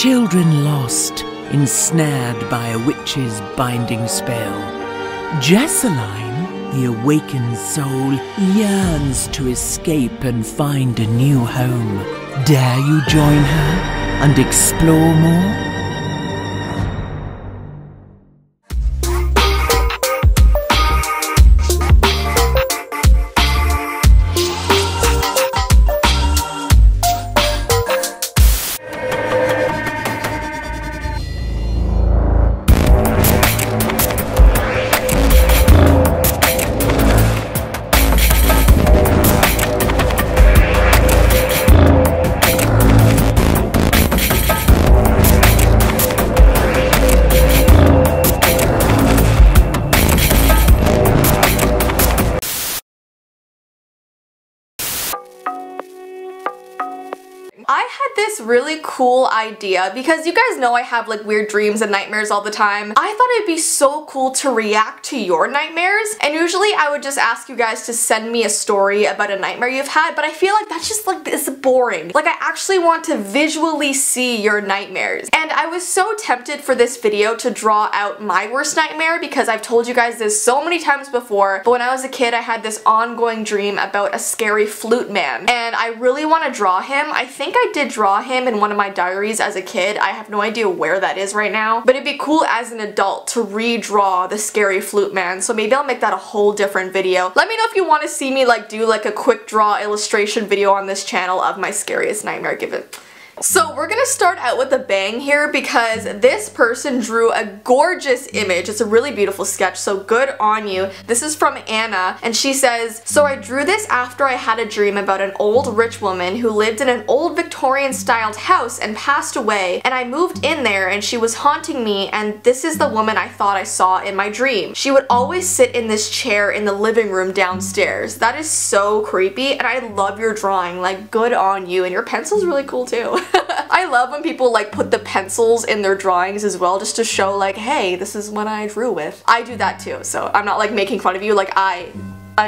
children lost, ensnared by a witch's binding spell. Jessiie, the awakened soul, yearns to escape and find a new home. Dare you join her and explore more? I had this really cool idea because you guys know I have like weird dreams and nightmares all the time. I thought it'd be so cool to react to your nightmares, and usually I would just ask you guys to send me a story about a nightmare you've had, but I feel like that's just like, it's boring. Like I actually want to visually see your nightmares. And I was so tempted for this video to draw out my worst nightmare because I've told you guys this so many times before, but when I was a kid I had this ongoing dream about a scary flute man, and I really want to draw him. I think I did draw him in one of my diaries as a kid. I have no idea where that is right now, but it'd be cool as an adult to redraw the scary flute man, so maybe I'll make that a whole different video. Let me know if you want to see me like do like a quick draw illustration video on this channel of my scariest nightmare. Give it. So we're gonna start out with a bang here because this person drew a gorgeous image. It's a really beautiful sketch, so good on you. This is from Anna, and she says, "So I drew this after I had a dream about an old rich woman who lived in an old Victorian styled house and passed away, and I moved in there and she was haunting me, and this is the woman I thought I saw in my dream. She would always sit in this chair in the living room downstairs." That is so creepy, and I love your drawing. Like, good on you, and your pencil's really cool too. I love when people like put the pencils in their drawings as well, just to show like, hey, this is what I drew with. I do that too, so I'm not like making fun of you, like I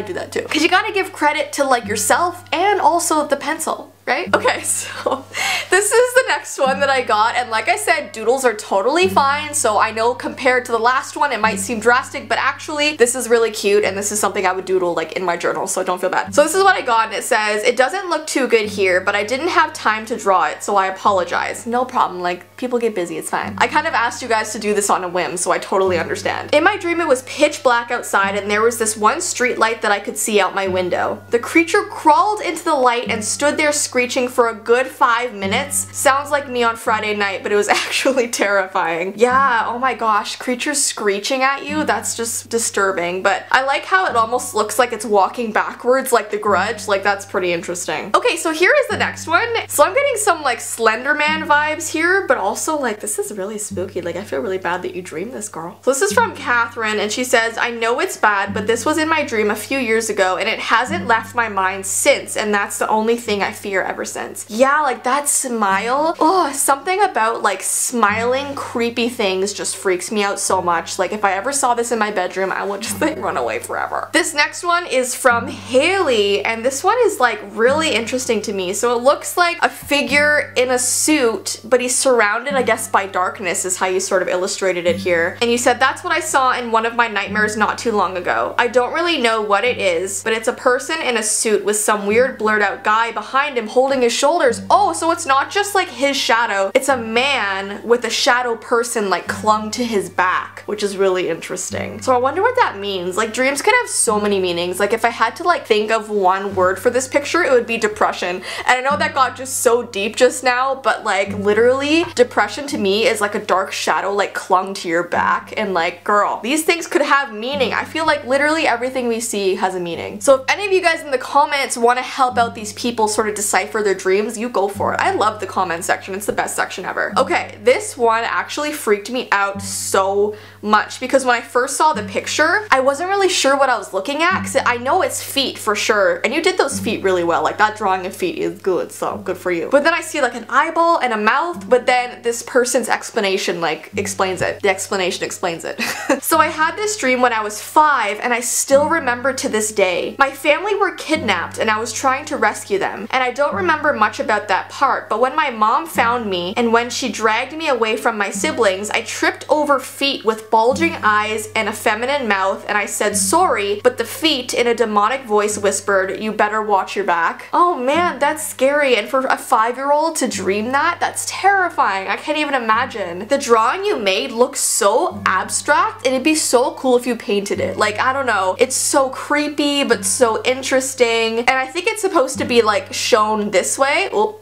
do that too. Cause you gotta give credit to like yourself and also the pencil, right? Okay, so this is the next one that I got, and like I said, doodles are totally fine, so I know compared to the last one it might seem drastic, but actually this is really cute and this is something I would doodle like in my journal, so don't feel bad. So this is what I got, and it says, "It doesn't look too good here, but I didn't have time to draw it, so I apologize." No problem, like people get busy, it's fine. I kind of asked you guys to do this on a whim, so I totally understand. "In my dream it was pitch black outside and there was this one street light that I could see out my window. The creature crawled into the light and stood there screeching for a good 5 minutes. Sounds like me on Friday night, but it was actually terrifying." Yeah, oh my gosh, creatures screeching at you, that's just disturbing, but I like how it almost looks like it's walking backwards like The Grudge. Like, that's pretty interesting. Okay, so here is the next one. So I'm getting some like Slender Man vibes here, but also like this is really spooky. Like, I feel really bad that you dreamed this, girl. So this is from Catherine, and she says, "I know it's bad, but this was in my dream a few years ago and it hasn't left my mind since, and that's the only thing I fear ever since." Yeah, like that smile. Oh, something about like smiling creepy things just freaks me out so much. Like, if I ever saw this in my bedroom, I would just like run away forever. This next one is from Haley, and this one is like really interesting to me. So it looks like a figure in a suit, but he's surrounded, I guess, by darkness is how you sort of illustrated it here. And you said, "That's what I saw in one of my nightmares not too long ago. I don't really know what it is, but it's a person in a suit with some weird blurred out guy behind him holding his shoulders." Oh, so it's not just like his shadow, it's a man with a shadow person like clung to his back, which is really interesting. So I wonder what that means. Like, dreams can have so many meanings. Like, if I had to like think of one word for this picture, it would be depression. And I know that got just so deep just now, but like literally depression to me is like a dark shadow like clung to your back, and like, girl, these things could have meaning. I feel like literally everything we see has a meaning. So if any of you guys in the comments want to help out these people sort of decipher their dreams, you go for it. I love the comment section, it's the best section ever. Okay, this one actually freaked me out so much because when I first saw the picture, I wasn't really sure what I was looking at, because I know it's feet for sure, and you did those feet really well. Like, that drawing of feet is good, so good for you. But then I see like an eyeball and a mouth, but then then this person's explanation like explains it. The explanation explains it. So I had this dream when I was 5 and I still remember to this day. My family were kidnapped and I was trying to rescue them, and I don't remember much about that part, but when my mom found me and when she dragged me away from my siblings, I tripped over feet with bulging eyes and a feminine mouth, and I said sorry, but the feet in a demonic voice whispered, "You better watch your back." Oh man, that's scary, and for a 5-year-old to dream that, that's terrifying. I can't even imagine. The drawing you made looks so abstract, and it'd be so cool if you painted it. Like, I don't know, it's so creepy but so interesting, and I think it's supposed to be like shown this way. Oh,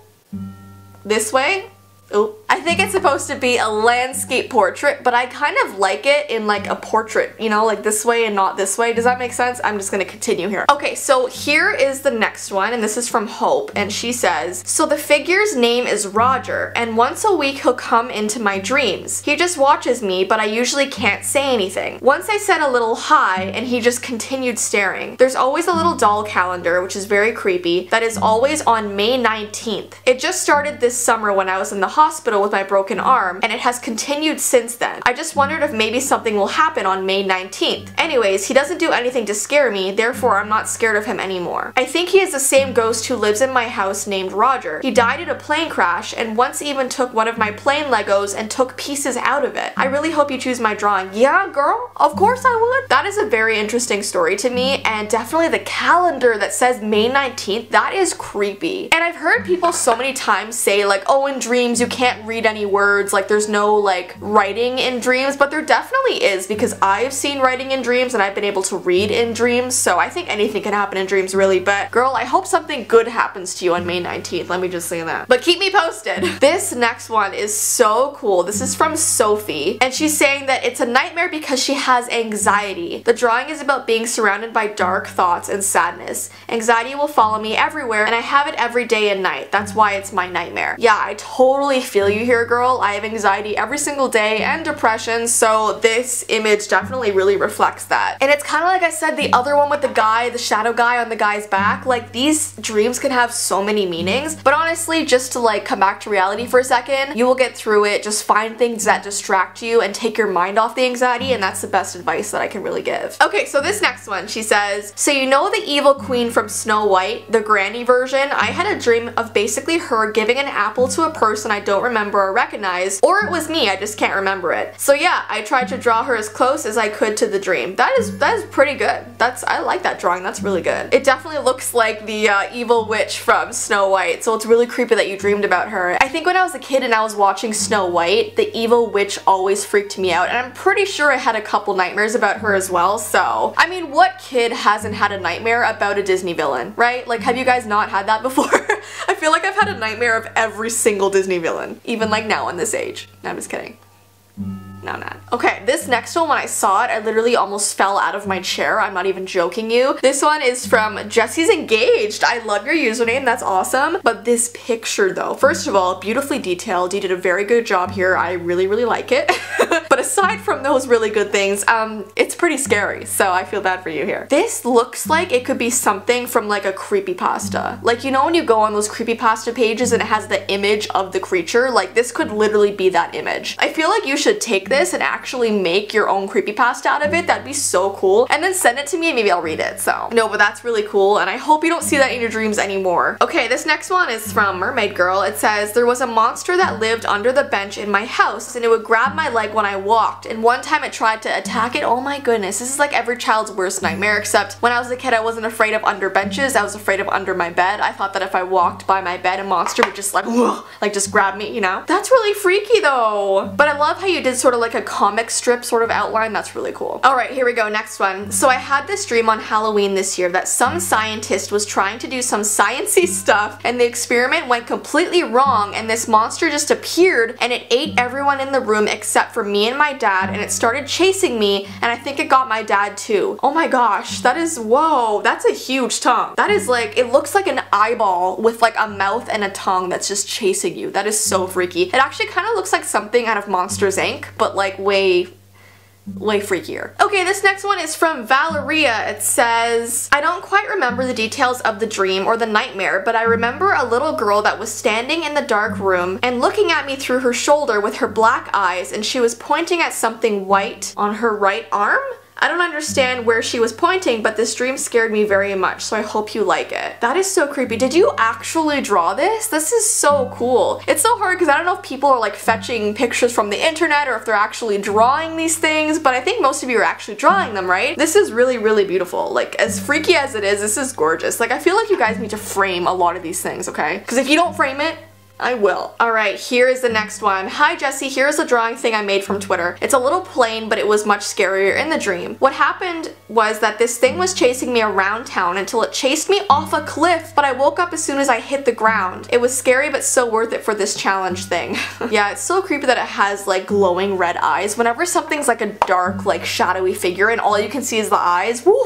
this way. Ooh. I think it's supposed to be a landscape portrait, but I kind of like it in like a portrait, you know, like this way and not this way. Does that make sense? I'm just gonna continue here. Okay, so here is the next one, and this is from Hope, and she says, so the figure's name is Roger, and once a week he'll come into my dreams. He just watches me, but I usually can't say anything. Once I said a little hi, and he just continued staring. There's always a little doll calendar, which is very creepy, that is always on May 19th. It just started this summer when I was in the hospital with my broken arm, and it has continued since then. I just wondered if maybe something will happen on May 19th. Anyways, he doesn't do anything to scare me, therefore I'm not scared of him anymore. I think he is the same ghost who lives in my house named Roger. He died in a plane crash and once even took one of my plane Legos and took pieces out of it. I really hope you choose my drawing. Yeah, girl, of course I would. That is a very interesting story to me, and definitely the calendar that says May 19th, that is creepy. And I've heard people so many times say like, oh, in dreams you can't read any words, like there's no like writing in dreams, but there definitely is, because I've seen writing in dreams and I've been able to read in dreams, so I think anything can happen in dreams really. But girl, I hope something good happens to you on May 19th, let me just say that. But keep me posted. This next one is so cool. This is from Sophie, and she's saying that it's a nightmare because she has anxiety. The drawing is about being surrounded by dark thoughts and sadness. Anxiety will follow me everywhere and I have it every day and night. That's why it's my nightmare. Yeah, I totally feel you here, girl. I have anxiety every single day and depression, so this image definitely really reflects that. And it's kind of like I said, the other one with the guy, the shadow guy on the guy's back, like these dreams can have so many meanings, but honestly, just to like come back to reality for a second, you will get through it. Just find things that distract you and take your mind off the anxiety, and that's the best advice that I can really give. Okay, so this next one, she says, so you know the evil queen from Snow White, the granny version? I had a dream of basically her giving an apple to a person I don't remember or recognize, or it was me, I just can't remember it. So yeah, I tried to draw her as close as I could to the dream. That is pretty good. I like that drawing, that's really good. It definitely looks like the evil witch from Snow White, so it's really creepy that you dreamed about her. I think when I was a kid and I was watching Snow White, the evil witch always freaked me out, and I'm pretty sure I had a couple nightmares about her as well, so I mean, what kid hasn't had a nightmare about a Disney villain, right? Like, have you guys not had that before? I feel like I've had a nightmare of every single Disney villain, even like now in this age. No, I'm just kidding. No, I'm not. Okay, this next one, when I saw it, I literally almost fell out of my chair. I'm not even joking you. This one is from Jessie's Engaged. I love your username, that's awesome. But this picture though, first of all, beautifully detailed. You did a very good job here. I really, really like it. But aside from those really good things, it's pretty scary, so I feel bad for you here. This looks like it could be something from like a creepypasta. Like, you know when you go on those creepypasta pages and it has the image of the creature? Like, this could literally be that image. I feel like you should take this and actually make your own creepypasta out of it. That'd be so cool. And then send it to me and maybe I'll read it. So no, but that's really cool, and I hope you don't see that in your dreams anymore. Okay, this next one is from Mermaid Girl. It says, there was a monster that lived under the bench in my house and it would grab my leg when I walked, and one time it tried to attack it. Oh my goodness, this is like every child's worst nightmare, except when I was a kid I wasn't afraid of under benches, I was afraid of under my bed. I thought that if I walked by my bed a monster would just like, whoa, like just grab me, you know? That's really freaky though. But I love how you did sort of like a comic strip sort of outline. That's really cool. Alright, here we go, next one. So I had this dream on Halloween this year that some scientist was trying to do some sciencey stuff and the experiment went completely wrong, and this monster just appeared and it ate everyone in the room except for me and my dad, and it started chasing me, and I think it got my dad too. Oh my gosh, that is, whoa, that's a huge tongue. That is like, it looks like an eyeball with like a mouth and a tongue that's just chasing you. That is so freaky. It actually kind of looks like something out of Monsters Inc., but like way way freakier. Okay, this next one is from Valeria. It says, I don't quite remember the details of the dream or the nightmare, but I remember a little girl that was standing in the dark room and looking at me through her shoulder with her black eyes, and she was pointing at something white on her right arm. I don't understand where she was pointing, but this dream scared me very much, so I hope you like it. That is so creepy. Did you actually draw this? This is so cool. It's so hard because I don't know if people are like fetching pictures from the internet or if they're actually drawing these things, but I think most of you are actually drawing them, right? This is really, really beautiful. Like, as freaky as it is, this is gorgeous. Like, I feel like you guys need to frame a lot of these things, okay? Because if you don't frame it, I will. Alright, here is the next one. Hi Jessie, here's a drawing thing I made from Twitter. It's a little plain, but it was much scarier in the dream. What happened was that this thing was chasing me around town until it chased me off a cliff, but I woke up as soon as I hit the ground. It was scary, but so worth it for this challenge thing. Yeah, it's so creepy that it has like glowing red eyes. Whenever something's like a dark, like shadowy figure and all you can see is the eyes, woo!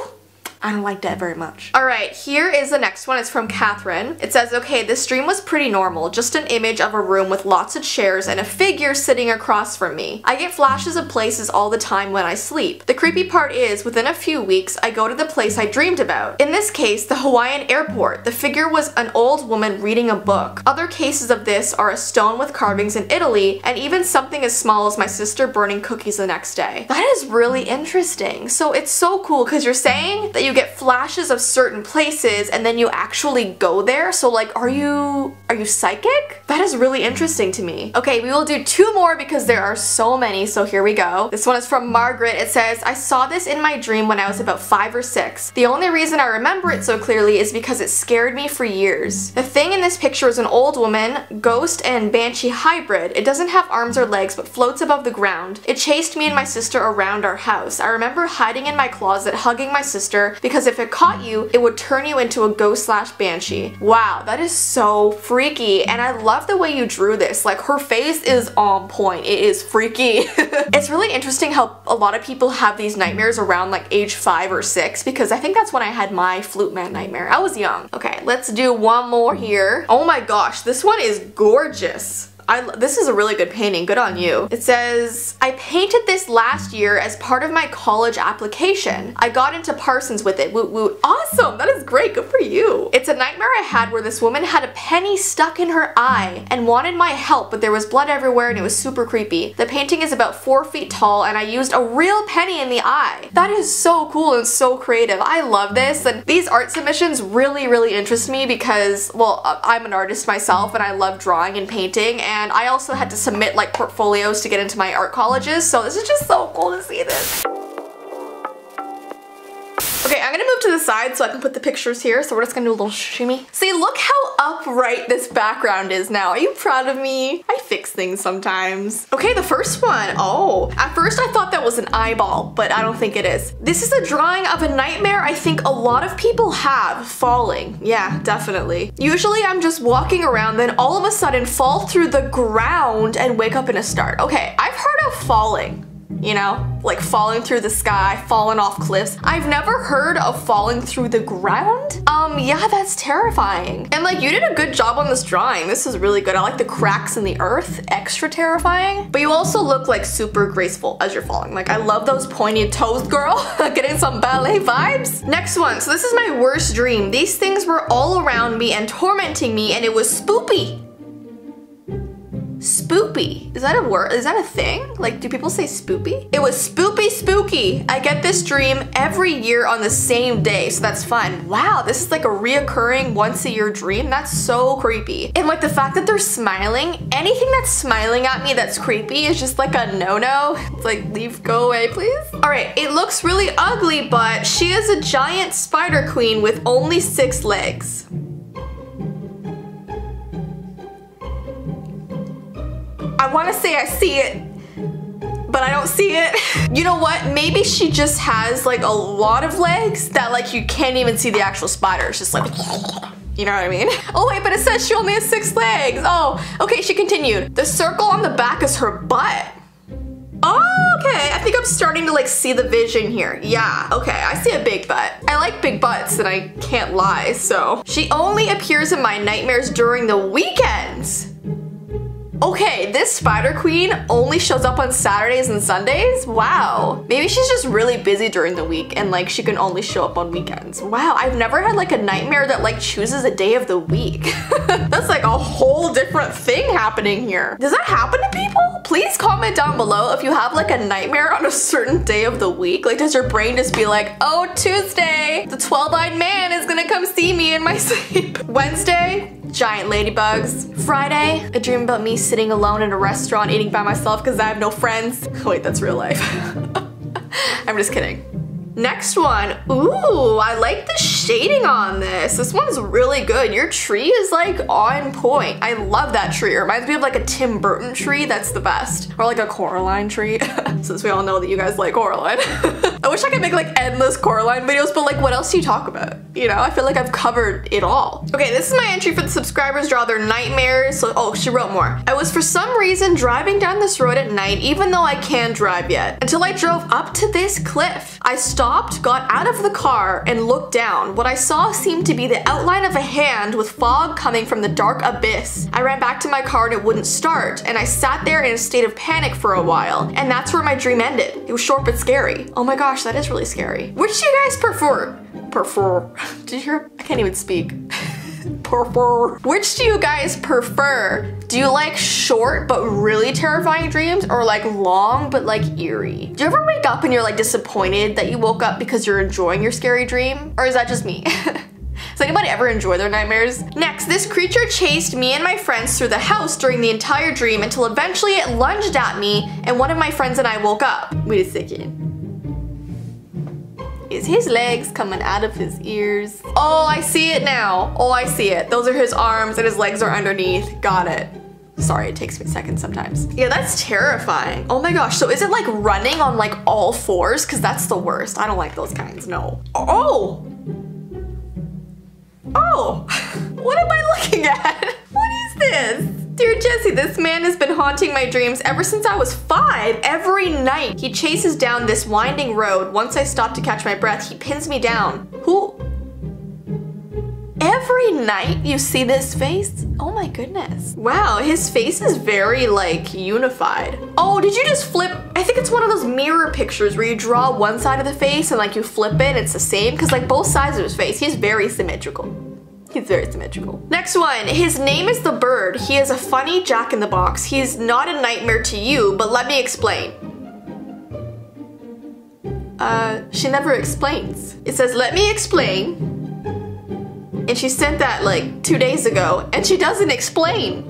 I don't like that very much. Alright, here is the next one. It's from Catherine. It says, okay, this dream was pretty normal. Just an image of a room with lots of chairs and a figure sitting across from me. I get flashes of places all the time when I sleep. The creepy part is, within a few weeks, I go to the place I dreamed about. In this case, the Hawaiian airport. The figure was an old woman reading a book. Other cases of this are a stone with carvings in Italy, and even something as small as my sister burning cookies the next day. That is really interesting. So it's so cool because you're saying that you get flashes of certain places and then you actually go there. So like, are you psychic? That is really interesting to me. Okay, we will do two more because there are so many, so here we go. This one is from Margaret. It says, I saw this in my dream when I was about 5 or 6. The only reason I remember it so clearly is because it scared me for years. The thing in this picture is an old woman, ghost and banshee hybrid. It doesn't have arms or legs but floats above the ground. It chased me and my sister around our house. I remember hiding in my closet, hugging my sister, because if it caught you, it would turn you into a ghost/banshee. Wow, that is so freaky, and I love the way you drew this. Like, her face is on point. It is freaky. It's really interesting how a lot of people have these nightmares around like age 5 or 6, because I think that's when I had my flute man nightmare. I was young. Okay, let's do one more here. Oh my gosh, this one is gorgeous. This is a really good painting. Good on you. It says, I painted this last year as part of my college application. I got into Parsons with it. Woot woot. Awesome. That is great. Good for you. It's a nightmare I had where this woman had a penny stuck in her eye and wanted my help, but there was blood everywhere and it was super creepy. The painting is about 4 feet tall and I used a real penny in the eye. That is so cool and so creative. I love this, and these art submissions really, really interest me because, well, I'm an artist myself and I love drawing and painting, and I also had to submit like portfolios to get into my art colleges, so this is just so cool to see this. Okay, I'm gonna move to the side so I can put the pictures here, so we're just gonna do a little shimmy. See, look how upright this background is now. Are you proud of me? I fix things sometimes. Okay, the first one. Oh, at first I thought that was an eyeball, but I don't think it is. This is a drawing of a nightmare I think a lot of people have, falling. Yeah, definitely. Usually I'm just walking around, then all of a sudden fall through the ground and wake up in a start. Okay, I've heard of falling. You know, like falling through the sky, falling off cliffs. I've never heard of falling through the ground. Yeah, that's terrifying. And like, you did a good job on this drawing. This is really good. I like the cracks in the earth, extra terrifying. But you also look like super graceful as you're falling. Like, I love those pointed toes, girl. Getting some ballet vibes. Next one. So this is my worst dream. These things were all around me and tormenting me, and it was spoopy. Spoopy. Is that a word? Is that a thing? Like, do people say spoopy? It was spoopy spooky. I get this dream every year on the same day, so that's fun. Wow, this is like a reoccurring once-a-year dream. That's so creepy. And like the fact that they're smiling, anything that's smiling at me that's creepy is just like a no-no. It's like, leave, go away, please. All right, it looks really ugly, but she is a giant spider queen with only 6 legs. I want to say I see it, but I don't see it. You know what? Maybe she just has like a lot of legs that like you can't even see the actual spider. It's just like, you know what I mean? Oh wait, but it says she only has 6 legs. Oh, okay, she continued. The circle on the back is her butt. Oh, okay. I think I'm starting to like see the vision here. Yeah, okay, I see a big butt. I like big butts and I can't lie, so. She only appears in my nightmares during the weekends. Okay, this spider queen only shows up on Saturdays and Sundays? Wow. Maybe she's just really busy during the week and like she can only show up on weekends. Wow, I've never had like a nightmare that like chooses a day of the week. That's like a whole different thing happening here. Does that happen to people? Please comment down below if you have like a nightmare on a certain day of the week. Like does your brain just be like, oh, Tuesday, the 12-eyed man is gonna come see me in my sleep. Wednesday, giant ladybugs. Friday, I dream about me sitting alone in a restaurant eating by myself because I have no friends. Wait, that's real life. I'm just kidding. Next one. Ooh, I like the shading on this. This one's really good. Your tree is like on point. I love that tree. It reminds me of like a Tim Burton tree. That's the best. Or like a Coraline tree. Since we all know that you guys like Coraline. I wish I could make like endless Coraline videos, but like what else do you talk about? You know, I feel like I've covered it all. Okay, this is my entry for the subscribers draw their nightmares. So, oh, she wrote more. I was for some reason driving down this road at night, even though I can't drive yet, until I drove up to this cliff. I stopped, got out of the car, and looked down. What I saw seemed to be the outline of a hand with fog coming from the dark abyss. I ran back to my car and it wouldn't start, and I sat there in a state of panic for a while, and that's where my dream ended. It was short but scary. Oh my gosh, that is really scary. Which do you guys prefer? Did you hear? I can't even speak. Which do you guys prefer? Do you like short but really terrifying dreams, or like long but like eerie? Do you ever wake up and you're like disappointed that you woke up because you're enjoying your scary dream? Or is that just me? Does anybody ever enjoy their nightmares? Next, this creature chased me and my friends through the house during the entire dream until eventually it lunged at me and one of my friends and I woke up. Wait a second. Is his legs coming out of his ears? Oh, I see it now. Oh, I see it. Those are his arms and his legs are underneath. Got it. Sorry, it takes me a second sometimes. Yeah, that's terrifying. Oh my gosh, so is it like running on like all fours? Because that's the worst. I don't like those kinds, no. Oh! Oh! What am I looking at? What is this? Dear Jessii, this man has been haunting my dreams ever since I was 5. Every night, he chases down this winding road. Once I stop to catch my breath, he pins me down. Who? Every night you see this face? Oh my goodness. Wow, his face is very like unified. Oh, did you just flip? I think it's one of those mirror pictures where you draw one side of the face and like you flip it and it's the same, because like both sides of his face, he's very symmetrical. He's very symmetrical. Next one, his name is the Bird. He is a funny jack-in-the-box. He's not a nightmare to you, but let me explain. She never explains. It says, let me explain. And she sent that like 2 days ago, and she doesn't explain.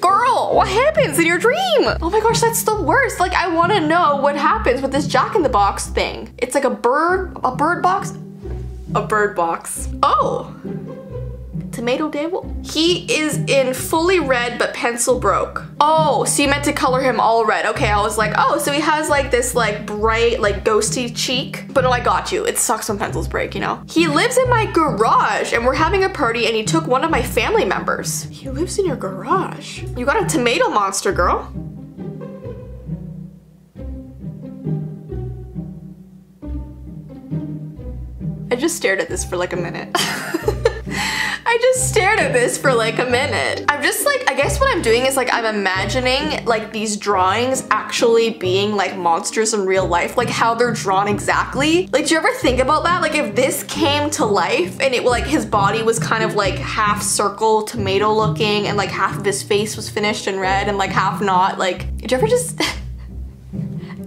Girl, what happens in your dream? Oh my gosh, that's the worst. Like, I wanna know what happens with this jack-in-the-box thing. It's like a bird box? A bird box. Oh, Tomato Devil. He is in fully red, but pencil broke. Oh, so you meant to color him all red. Okay, I was like, oh, so he has like this like bright, like ghosty cheek. But no, I got you. It sucks when pencils break, you know? He lives in my garage and we're having a party and he took one of my family members. He lives in your garage. You got a tomato monster, girl. I just stared at this for like a minute. I just stared at this for like a minute. I'm just like, I guess what I'm doing is like, I'm imagining like these drawings actually being like monsters in real life, like how they're drawn exactly. Like, do you ever think about that? Like if this came to life and it like his body was kind of like half circle tomato looking and like half of his face was finished in red and like half not, like, did you ever just,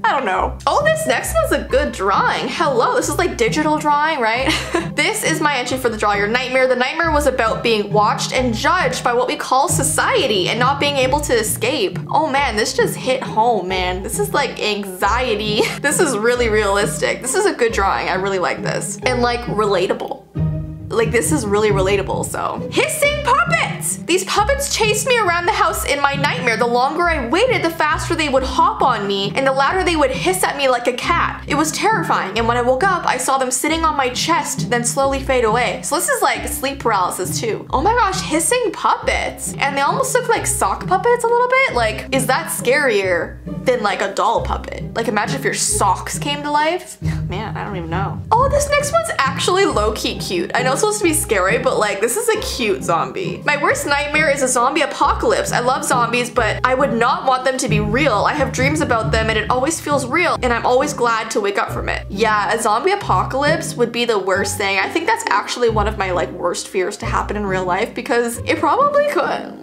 I don't know. Oh, this next one's a good drawing. Hello, this is like digital drawing, right? This is my entry for the Draw Your Nightmare. The nightmare was about being watched and judged by what we call society and not being able to escape. Oh man, this just hit home, man. This is like anxiety. This is really realistic. This is a good drawing. I really like this. And like relatable. Like this is really relatable, so. Hissing puppets! These puppets chased me around the house in my nightmare. The longer I waited, the faster they would hop on me, and the louder they would hiss at me like a cat. It was terrifying, and when I woke up, I saw them sitting on my chest, then slowly fade away. So this is like sleep paralysis too. Oh my gosh, hissing puppets. And they almost look like sock puppets a little bit. Like, is that scarier than like a doll puppet? Like imagine if your socks came to life. man, I don't even know. Oh, this next one's actually low-key cute. I know it's supposed to be scary, but like this is a cute zombie. My worst nightmare is a zombie apocalypse. I love zombies, but I would not want them to be real. I have dreams about them and it always feels real, and I'm always glad to wake up from it. Yeah, a zombie apocalypse would be the worst thing. I think that's actually one of my like worst fears to happen in real life because it probably could.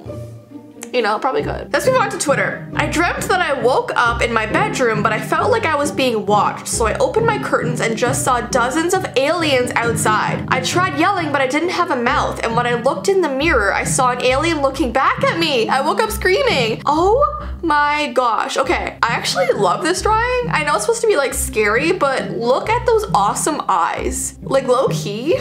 You know, probably could. Let's move on to Twitter. I dreamt that I woke up in my bedroom, but I felt like I was being watched. So I opened my curtains and just saw dozens of aliens outside. I tried yelling, but I didn't have a mouth. And when I looked in the mirror, I saw an alien looking back at me. I woke up screaming. Oh my gosh. Okay, I actually love this drawing. I know it's supposed to be like scary, but look at those awesome eyes. Like low key.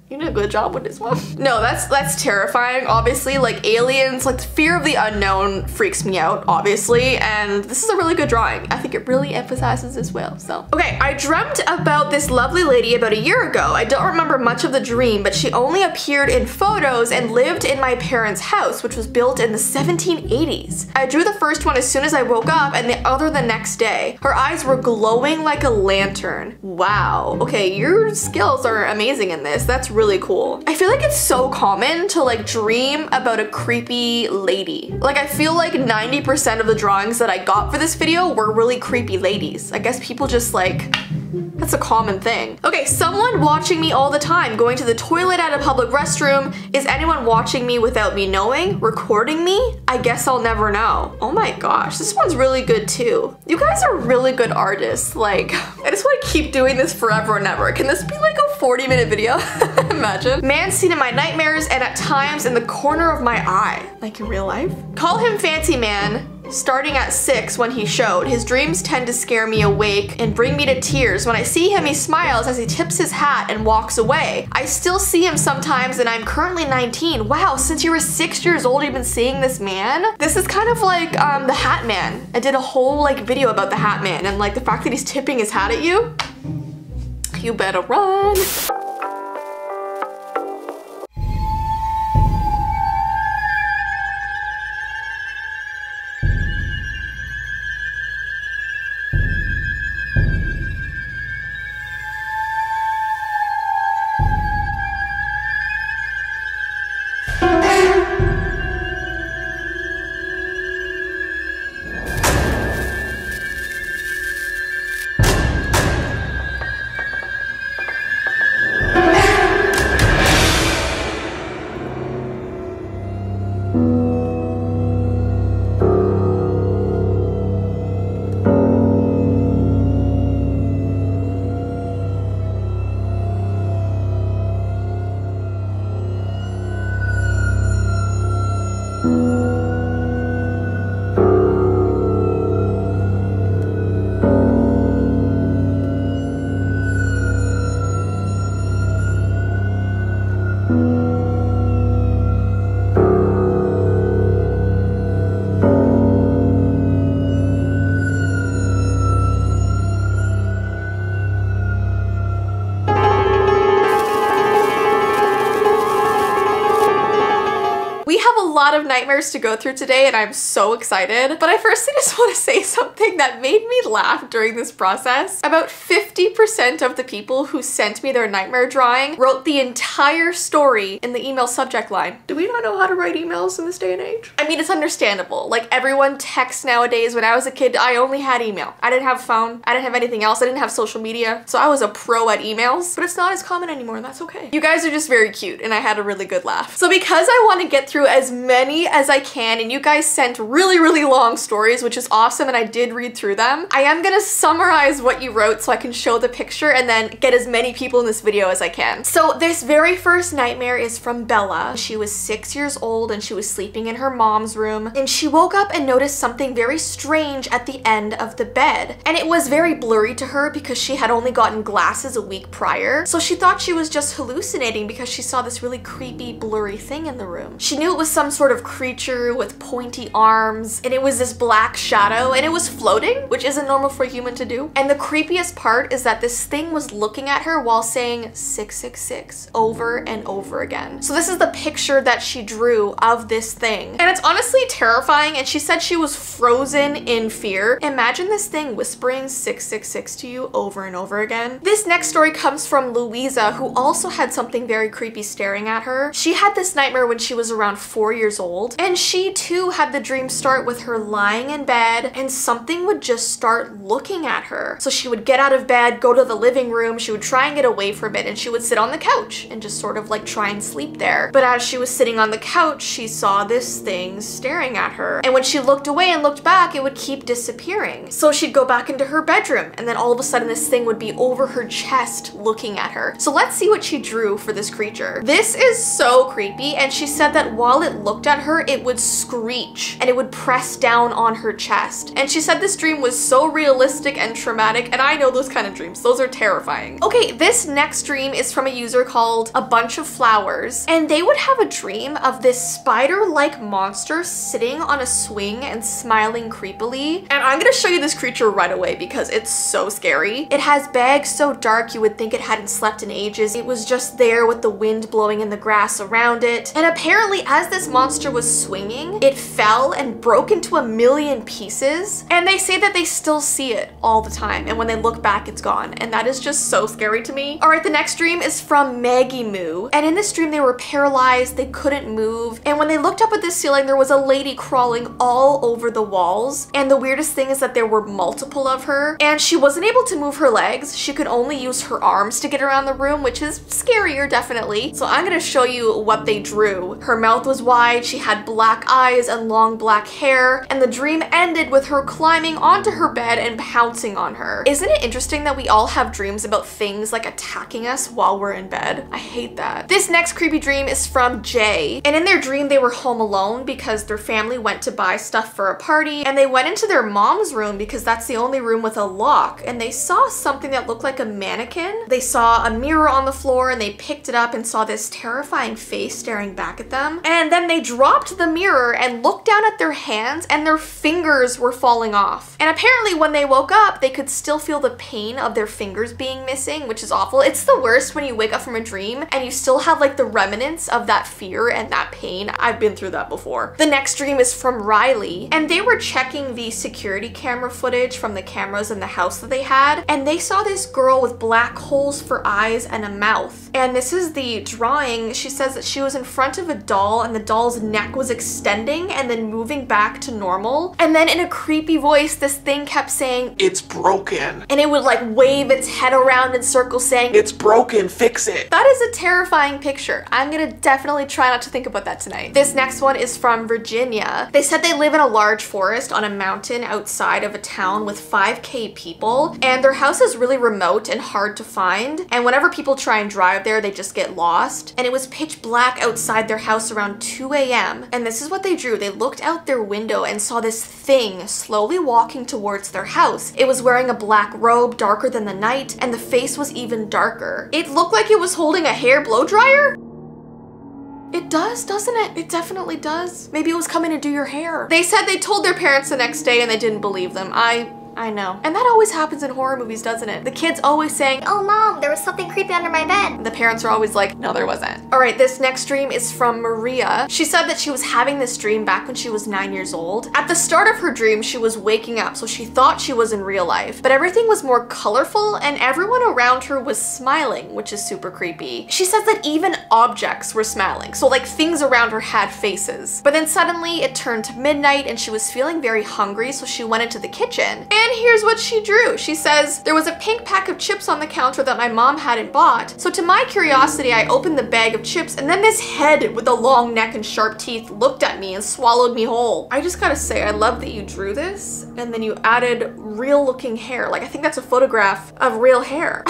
You did a good job with this one. No, that's terrifying. Obviously, like aliens, like the fear of the unknown freaks me out, obviously, and this is a really good drawing. I think it really emphasizes this well, so. Okay, I dreamt about this lovely lady about a year ago. I don't remember much of the dream, but she only appeared in photos and lived in my parents' house, which was built in the 1780s. I drew the first one as soon as I woke up and the other the next day. Her eyes were glowing like a lantern. Wow. Okay, your skills are amazing in this. That's really cool. I feel like it's so common to like dream about a creepy lady. Like I feel like 90% of the drawings that I got for this video were really creepy ladies. I guess people just like, that's a common thing. Okay, someone watching me all the time, going to the toilet at a public restroom. Is anyone watching me without me knowing? Recording me? I guess I'll never know. Oh my gosh, this one's really good too. You guys are really good artists. Like, I just want to keep doing this forever and ever. Can this be like a 40-minute video? Imagine. Man seen in my nightmares and at times in the corner of my eye. Like in real life? Call him Fancy Man. Starting at 6 when he showed. His dreams tend to scare me awake and bring me to tears. When I see him, he smiles as he tips his hat and walks away. I still see him sometimes and I'm currently 19. Wow, since you were 6 years old, you've been seeing this man? This is kind of like the Hat Man. I did a whole like video about the Hat Man and like the fact that he's tipping his hat at you. You better run. lot of nightmares to go through today and I'm so excited. But I firstly just want to say something that made me laugh during this process. About 50% of the people who sent me their nightmare drawing wrote the entire story in the email subject line. Do we not know how to write emails in this day and age? I mean, it's understandable. Like, everyone texts nowadays. When I was a kid, I only had email. I didn't have a phone. I didn't have anything else. I didn't have social media. So I was a pro at emails, but it's not as common anymore and that's okay. You guys are just very cute and I had a really good laugh. So because I want to get through as many as I can and you guys sent really, really long stories, which is awesome, and I did read through them, I am gonna summarize what you wrote so I can show the picture and then get as many people in this video as I can. So this very first nightmare is from Bella. She was 6 years old and she was sleeping in her mom's room and she woke up and noticed something very strange at the end of the bed. And it was very blurry to her because she had only gotten glasses a week prior. So she thought she was just hallucinating because she saw this really creepy, blurry thing in the room. She knew it was some sort sort of creature with pointy arms, and it was this black shadow, and it was floating, which isn't normal for a human to do. And the creepiest part is that this thing was looking at her while saying 666 over and over again. So this is the picture that she drew of this thing. And it's honestly terrifying, and she said she was frozen in fear. Imagine this thing whispering 666 to you over and over again. This next story comes from Louisa, who also had something very creepy staring at her. She had this nightmare when she was around 4 years old, and she too had the dream start with her lying in bed and something would just start looking at her. So she would get out of bed, go to the living room, she would try and get away from it, and she would sit on the couch and just sort of like try and sleep there. But as she was sitting on the couch, she saw this thing staring at her, and when she looked away and looked back, it would keep disappearing. So she'd go back into her bedroom, and then all of a sudden this thing would be over her chest looking at her. So let's see what she drew for this creature. This is so creepy, and she said that while it looked at her, it would screech and it would press down on her chest. And she said this dream was so realistic and traumatic, and I know those kind of dreams. Those are terrifying. Okay, this next dream is from a user called A Bunch of Flowers, and they would have a dream of this spider-like monster sitting on a swing and smiling creepily. And I'm gonna show you this creature right away because it's so scary. It has bags so dark you would think it hadn't slept in ages. It was just there with the wind blowing in the grass around it. And apparently as this monster was swinging, it fell and broke into a million pieces. And they say that they still see it all the time, and when they look back, it's gone. And that is just so scary to me. All right, the next dream is from Maggie Moo. And in this dream, they were paralyzed, they couldn't move. And when they looked up at the ceiling, there was a lady crawling all over the walls. And the weirdest thing is that there were multiple of her. And she wasn't able to move her legs. She could only use her arms to get around the room, which is scarier, definitely. So I'm gonna show you what they drew. Her mouth was wide, she had black eyes and long black hair, and the dream ended with her climbing onto her bed and pouncing on her. Isn't it interesting that we all have dreams about things like attacking us while we're in bed? I hate that. This next creepy dream is from Jay, and in their dream they were home alone because their family went to buy stuff for a party, and they went into their mom's room because that's the only room with a lock, and they saw something that looked like a mannequin. They saw a mirror on the floor, and they picked it up and saw this terrifying face staring back at them. And then they dropped the mirror and looked down at their hands, and their fingers were falling off. And apparently when they woke up, they could still feel the pain of their fingers being missing, which is awful. It's the worst when you wake up from a dream and you still have like the remnants of that fear and that pain. I've been through that before. The next dream is from Riley, and they were checking the security camera footage from the cameras in the house that they had, and they saw this girl with black holes for eyes and a mouth. And this is the drawing. She says that she was in front of a doll, and the doll's neck was extending and then moving back to normal. And then in a creepy voice, this thing kept saying, "It's broken." And it would like wave its head around in circles saying, "It's broken, fix it." That is a terrifying picture. I'm gonna definitely try not to think about that tonight. This next one is from Virginia. They said they live in a large forest on a mountain outside of a town with 5K people, and their house is really remote and hard to find. And whenever people try and drive there, they just get lost. And it was pitch black outside their house around 2 a.m. And this is what they drew. They looked out their window and saw this thing slowly walking towards their house. It was wearing a black robe, darker than the night, and the face was even darker. It looked like it was holding a hair blow dryer. It does, doesn't it? It definitely does. Maybe it was coming to do your hair. They said they told their parents the next day and they didn't believe them. I know. And that always happens in horror movies, doesn't it? The kid's always saying, "Oh mom, there was something creepy under my bed." And the parents are always like, "No, there wasn't." All right, this next dream is from Maria. She said that she was having this dream back when she was 9 years old. At the start of her dream, she was waking up, so she thought she was in real life. But everything was more colorful and everyone around her was smiling, which is super creepy. She says that even objects were smiling, so like things around her had faces. But then suddenly it turned to midnight and she was feeling very hungry, so she went into the kitchen. And here's what she drew. She says, "There was a pink pack of chips on the counter that my mom hadn't bought. So to my curiosity, I opened the bag of chips, and then this head with a long neck and sharp teeth looked at me and swallowed me whole." I just gotta say, I love that you drew this and then you added real looking hair. Like, I think that's a photograph of real hair.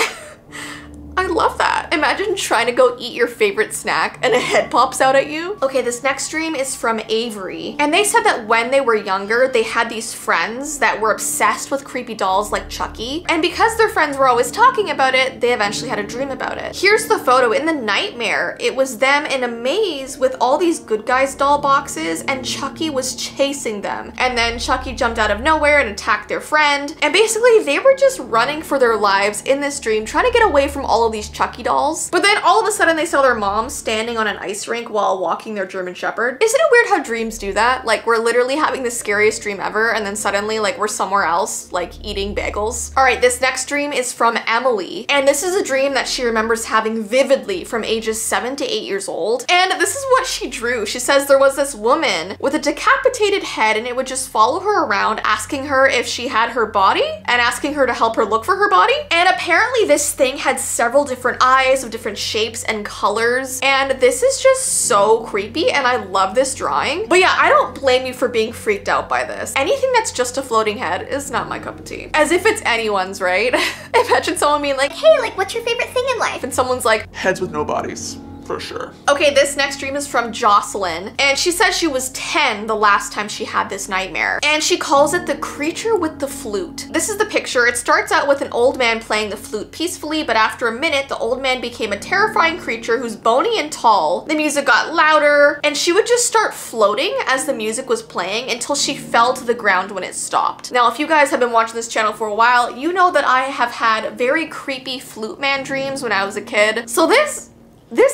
I I love that. Imagine trying to go eat your favorite snack and a head pops out at you. Okay, this next dream is from Avery. And they said that when they were younger, they had these friends that were obsessed with creepy dolls like Chucky. And because their friends were always talking about it, they eventually had a dream about it. Here's the photo. In the nightmare, it was them in a maze with all these Good Guys doll boxes, and Chucky was chasing them. And then Chucky jumped out of nowhere and attacked their friend. And basically, they were just running for their lives in this dream, trying to get away from all of these Chucky dolls. But then all of a sudden, they saw their mom standing on an ice rink while walking their German Shepherd. Isn't it weird how dreams do that? Like, we're literally having the scariest dream ever, and then suddenly, like, we're somewhere else, like eating bagels. All right, this next dream is from Emily. And this is a dream that she remembers having vividly from ages 7 to 8 years old. And this is what she drew. She says there was this woman with a decapitated head, and it would just follow her around, asking her if she had her body and asking her to help her look for her body. And apparently this thing had several different eyes of different shapes and colors. And this is just so creepy, and I love this drawing. But yeah, I don't blame you for being freaked out by this. Anything that's just a floating head is not my cup of tea. As if it's anyone's, right? Imagine someone being like, hey, like, what's your favorite thing in life? And someone's like, heads with no bodies. For sure. Okay, this next dream is from Jocelyn, and she says she was 10 the last time she had this nightmare, and she calls it the creature with the flute. This is the picture. It starts out with an old man playing the flute peacefully, but after a minute, the old man became a terrifying creature who's bony and tall. The music got louder, and she would just start floating as the music was playing until she fell to the ground when it stopped. Now, if you guys have been watching this channel for a while, you know that I have had very creepy flute man dreams when I was a kid. So this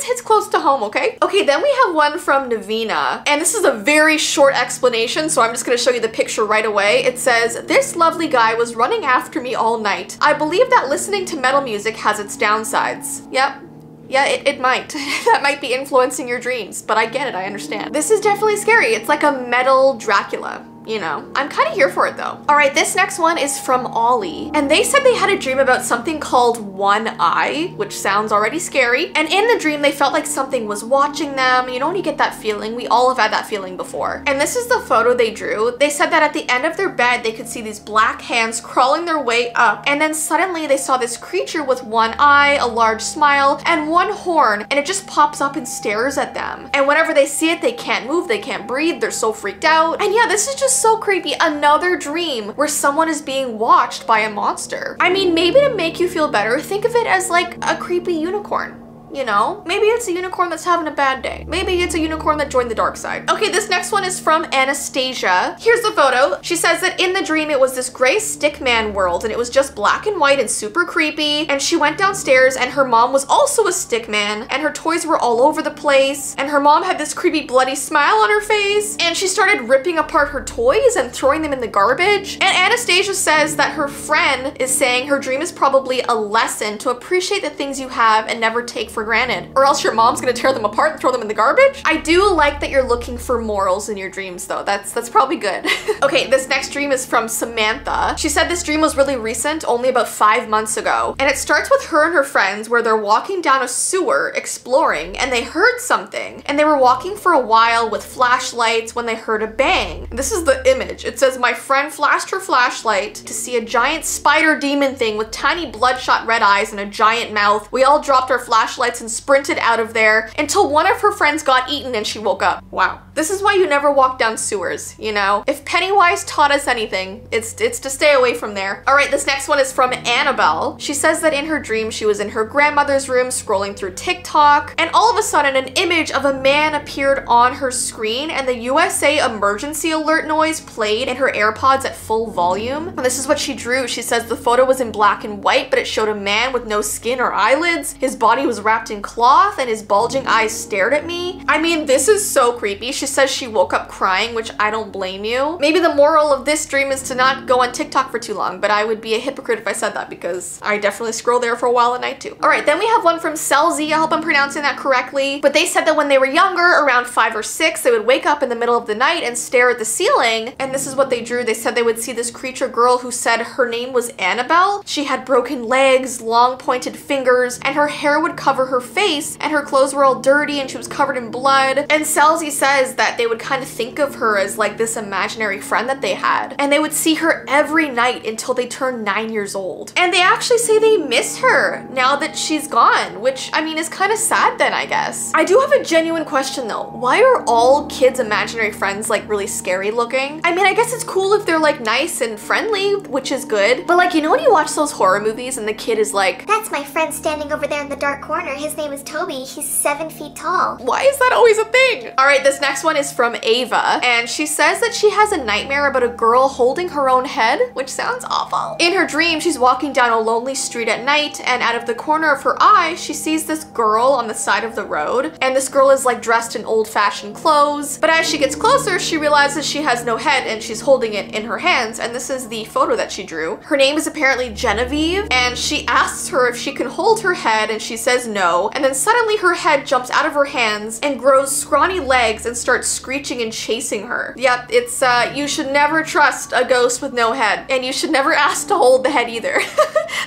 hits close to home, okay? Okay, then we have one from Navina, and this is a very short explanation, so I'm just gonna show you the picture right away. It says, this lovely guy was running after me all night. I believe that listening to metal music has its downsides. Yep. Yeah, it might. That might be influencing your dreams, but I get it, I understand. This is definitely scary. It's like a metal Dracula. You know, I'm kind of here for it though. All right, this next one is from Ollie, and they said they had a dream about something called one eye, which sounds already scary. And in the dream, they felt like something was watching them. You know, when you get that feeling, we all have had that feeling before. And this is the photo they drew. They said that at the end of their bed, they could see these black hands crawling their way up. And then suddenly they saw this creature with one eye, a large smile, and one horn, and it just pops up and stares at them. And whenever they see it, they can't move, they can't breathe, they're so freaked out. And yeah, this is just so creepy. Another dream where someone is being watched by a monster. I mean, maybe to make you feel better, think of it as like a creepy unicorn. You know, maybe it's a unicorn that's having a bad day. Maybe it's a unicorn that joined the dark side. Okay, this next one is from Anastasia. Here's the photo. She says that in the dream, it was this gray stick man world, and it was just black and white and super creepy. And she went downstairs, and her mom was also a stick man, and her toys were all over the place. And her mom had this creepy bloody smile on her face, and she started ripping apart her toys and throwing them in the garbage. And Anastasia says that her friend is saying her dream is probably a lesson to appreciate the things you have and never take for granted, or else your mom's gonna tear them apart and throw them in the garbage. I do like that you're looking for morals in your dreams though. That's probably good. Okay, this next dream is from Samantha. She said this dream was really recent, only about 5 months ago. And it starts with her and her friends where they're walking down a sewer exploring, and they heard something. And they were walking for a while with flashlights when they heard a bang. This is the image. It says, my friend flashed her flashlight to see a giant spider demon thing with tiny bloodshot red eyes and a giant mouth. We all dropped our flashlights and sprinted out of there until one of her friends got eaten and she woke up. Wow. This is why you never walk down sewers, you know? If Pennywise taught us anything, it's to stay away from there. All right, this next one is from Annabelle. She says that in her dream, she was in her grandmother's room scrolling through TikTok, and all of a sudden an image of a man appeared on her screen, and the USA emergency alert noise played in her AirPods at full volume. And this is what she drew. She says the photo was in black and white, but it showed a man with no skin or eyelids. His body was wrapped in cloth and his bulging eyes stared at me. I mean, this is so creepy. She says she woke up crying, which I don't blame you. Maybe the moral of this dream is to not go on TikTok for too long, but I would be a hypocrite if I said that because I definitely scroll there for a while at night too. All right, then we have one from Selzy. I hope I'm pronouncing that correctly, but they said that when they were younger, around 5 or 6, they would wake up in the middle of the night and stare at the ceiling, and this is what they drew. They said they would see this creature girl who said her name was Annabelle. She had broken legs, long pointed fingers, and her hair would cover her face, and her clothes were all dirty and she was covered in blood. And Selzy says that they would kind of think of her as like this imaginary friend that they had, and they would see her every night until they turned 9 years old. And they actually say they miss her now that she's gone, which I mean is kind of sad then, I guess. I do have a genuine question though. Why are all kids' imaginary friends like really scary looking? I mean, I guess it's cool if they're like nice and friendly, which is good, but like, you know when you watch those horror movies and the kid is like, "That's my friend standing over there in the dark corner. His name is Toby. He's 7 feet tall." Why is that always a thing? All right, this next one is from Ava, and she says that she has a nightmare about a girl holding her own head, which sounds awful. In her dream, she's walking down a lonely street at night, and out of the corner of her eye, she sees this girl on the side of the road, and this girl is like dressed in old-fashioned clothes, but as she gets closer, she realizes she has no head and she's holding it in her hands, and this is the photo that she drew. Her name is apparently Genevieve, and she asks her if she can hold her head, and she says no, and then suddenly her head jumps out of her hands and grows scrawny legs and starts screeching and chasing her. Yep, it's you should never trust a ghost with no head, and you should never ask to hold the head either.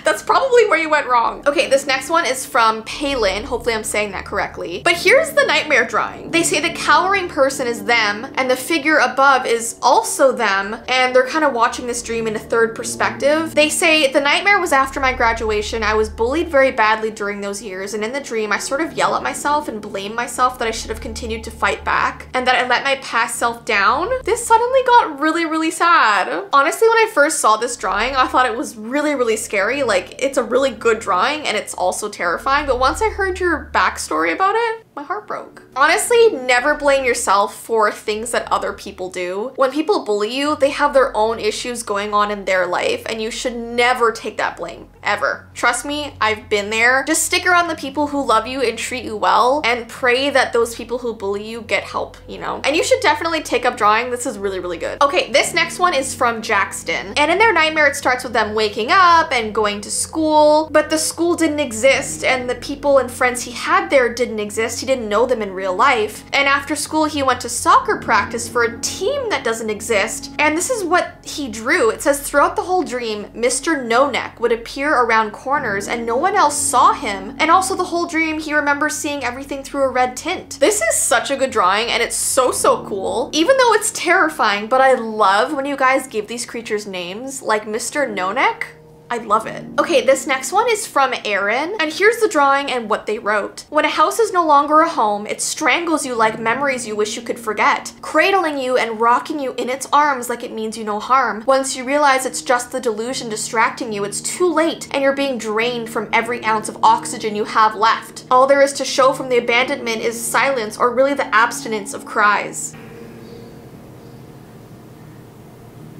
That's probably where you went wrong. Okay, this next one is from Palin. Hopefully I'm saying that correctly. But here's the nightmare drawing. They say the cowering person is them, and the figure above is also them, and they're kind of watching this dream in a third perspective. They say, the nightmare was after my graduation. I was bullied very badly during those years, and in the dream, I sort of yell at myself and blame myself that I should have continued to fight back, and that I let my past self down. This suddenly got really, really sad. Honestly, when I first saw this drawing, I thought it was really, really scary. Like, it's a really good drawing, and it's also terrifying, but once I heard your backstory about it, my heart broke. Honestly, never blame yourself for things that other people do. When people bully you, they have their own issues going on in their life, and you should never take that blame, ever. Trust me, I've been there. Just stick around the people who love you and treat you well, and pray that those people who bully you get help, you know? And you should definitely take up drawing. This is really, really good. Okay, this next one is from Jackson, and in their nightmare, it starts with them waking up and going to school, but the school didn't exist, and the people and friends he had there didn't exist. He didn't know them in real life. And after school, he went to soccer practice for a team that doesn't exist. And this is what he drew. It says, throughout the whole dream, Mr. No Neck would appear around corners and no one else saw him. And also the whole dream, he remembers seeing everything through a red tint. This is such a good drawing, and it's so, so cool. Even though it's terrifying, but I love when you guys give these creatures names, like Mr. No Neck. I love it. Okay, this next one is from Erin, and here's the drawing and what they wrote. When a house is no longer a home, it strangles you like memories you wish you could forget, cradling you and rocking you in its arms like it means you no harm. Once you realize it's just the delusion distracting you, it's too late, and you're being drained from every ounce of oxygen you have left. All there is to show from the abandonment is silence, or really the abstinence of cries.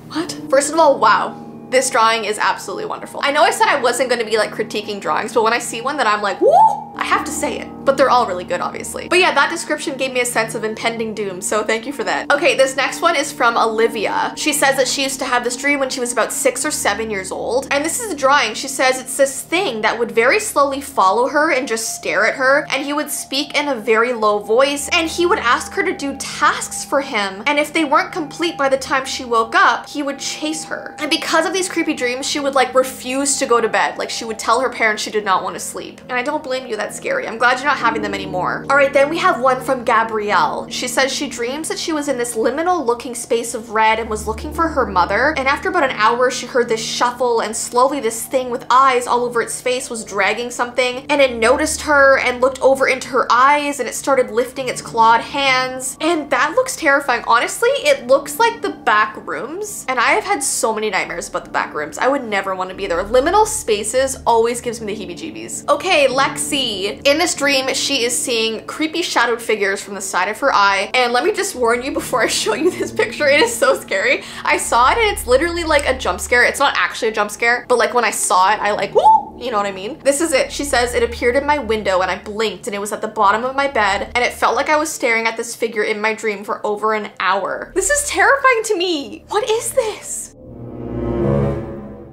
What? First of all, wow. This drawing is absolutely wonderful. I know I said I wasn't going to be like critiquing drawings, but when I see one that I'm like, woo, I have to say it. But they're all really good, obviously. But yeah, that description gave me a sense of impending doom, so thank you for that. Okay, this next one is from Olivia. She says that she used to have this dream when she was about 6 or 7 years old. And this is a drawing. She says it's this thing that would very slowly follow her and just stare at her. And he would speak in a very low voice, and he would ask her to do tasks for him. And if they weren't complete by the time she woke up, he would chase her. And because of these creepy dreams, she would like refuse to go to bed. Like she would tell her parents she did not want to sleep. And I don't blame you, that's scary. I'm glad you're not having them anymore. All right, then we have one from Gabrielle. She says she dreams that she was in this liminal looking space of red and was looking for her mother. And after about an hour, she heard this shuffle, and slowly this thing with eyes all over its face was dragging something, and it noticed her and looked over into her eyes, and it started lifting its clawed hands. And that looks terrifying. Honestly, it looks like the back rooms. And I have had so many nightmares about the back rooms. I would never want to be there. Liminal spaces always gives me the heebie-jeebies. Okay, Lexi. In this dream, she is seeing creepy shadowed figures from the side of her eye. And let me just warn you before I show you this picture, it is so scary. I saw it and it's literally like a jump scare. It's not actually a jump scare, but like when I saw it, I like, woo! You know what I mean? This is it. She says, it appeared in my window and I blinked and it was at the bottom of my bed and it felt like I was staring at this figure in my dream for over an hour. This is terrifying to me. What is this?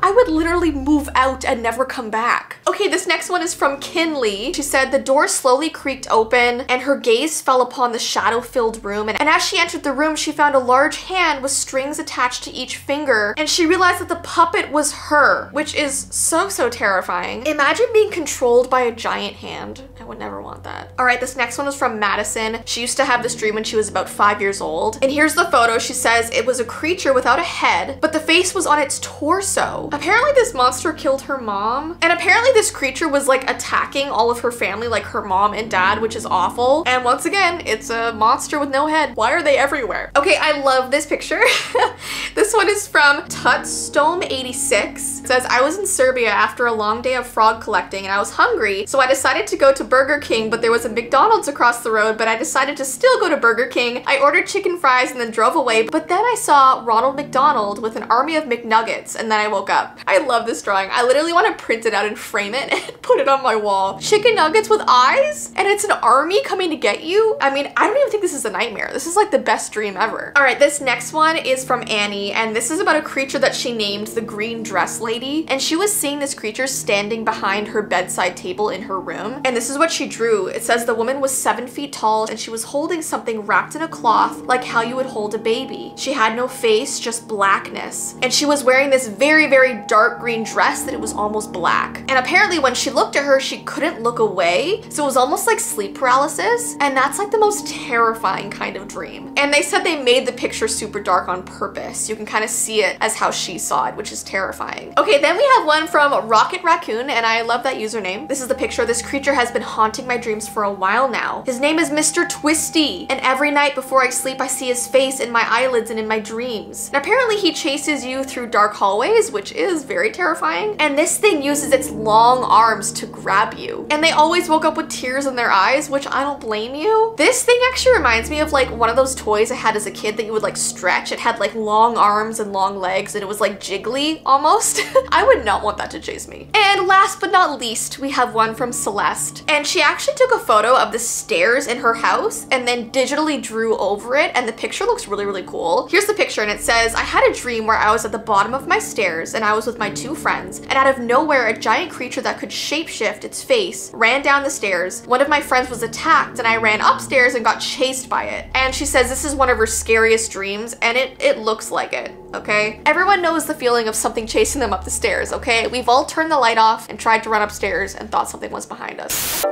I would literally move out and never come back. Okay, this next one is from Kinley. She said the door slowly creaked open and her gaze fell upon the shadow-filled room, and as she entered the room she found a large hand with strings attached to each finger, and she realized that the puppet was her, which is so terrifying. Imagine being controlled by a giant hand. I would never want that. All right, this next one is from Madison. She used to have this dream when she was about 5 years old, and here's the photo. She says it was a creature without a head, but the face was on its torso. Apparently this monster killed her mom, and apparently this creature was like attacking all of her family, like her mom and dad, which is awful. And once again, it's a monster with no head. Why are they everywhere? Okay, I love this picture. This one is from Tutstome86. It says, I was in Serbia after a long day of frog collecting and I was hungry, so I decided to go to Burger King, but there was a McDonald's across the road, but I decided to still go to Burger King. I ordered chicken fries and then drove away, but then I saw Ronald McDonald with an army of McNuggets, and then I woke up. I love this drawing. I literally want to print it out and frame it and put it on my wall. Chicken nuggets with eyes, and it's an army coming to get you? I mean, I don't even think this is a nightmare. This is like the best dream ever. All right, this next one is from Annie, and this is about a creature that she named the Green Dress Lady, and she was seeing this creature standing behind her bedside table in her room, and this is what she drew. It says the woman was 7 feet tall and she was holding something wrapped in a cloth like how you would hold a baby. She had no face, just blackness, and she was wearing this very dark green dress that it was almost black. And apparently when she looked at her, she couldn't look away, so it was almost like sleep paralysis, and that's like the most terrifying kind of dream. And they said they made the picture super dark on purpose. You can kind of see it as how she saw it, which is terrifying. Okay, then we have one from Rocket Raccoon, and I love that username. This is the picture. This creature has been haunting my dreams for a while now. His name is Mr. Twisty, and every night before I sleep I see his face in my eyelids and in my dreams. And apparently he chases you through dark hallways, which is very terrifying, and this thing uses its long arms to grab you. And they always woke up with tears in their eyes, which I don't blame you. This thing actually reminds me of like one of those toys I had as a kid that you would like stretch. It had like long arms and long legs, and it was like jiggly almost. I would not want that to chase me. And last but not least, we have one from Celeste, and she actually took a photo of the stairs in her house and then digitally drew over it, and the picture looks really cool. Here's the picture, and it says, I had a dream where I was at the bottom of my stairs and I was with my 2 friends, and out of nowhere a giant creature that could shapeshift its face ran down the stairs. One of my friends was attacked and I ran upstairs and got chased by it. And she says this is one of her scariest dreams, and it looks like it. Okay? Everyone knows the feeling of something chasing them up the stairs, okay? We've all turned the light off and tried to run upstairs and thought something was behind us.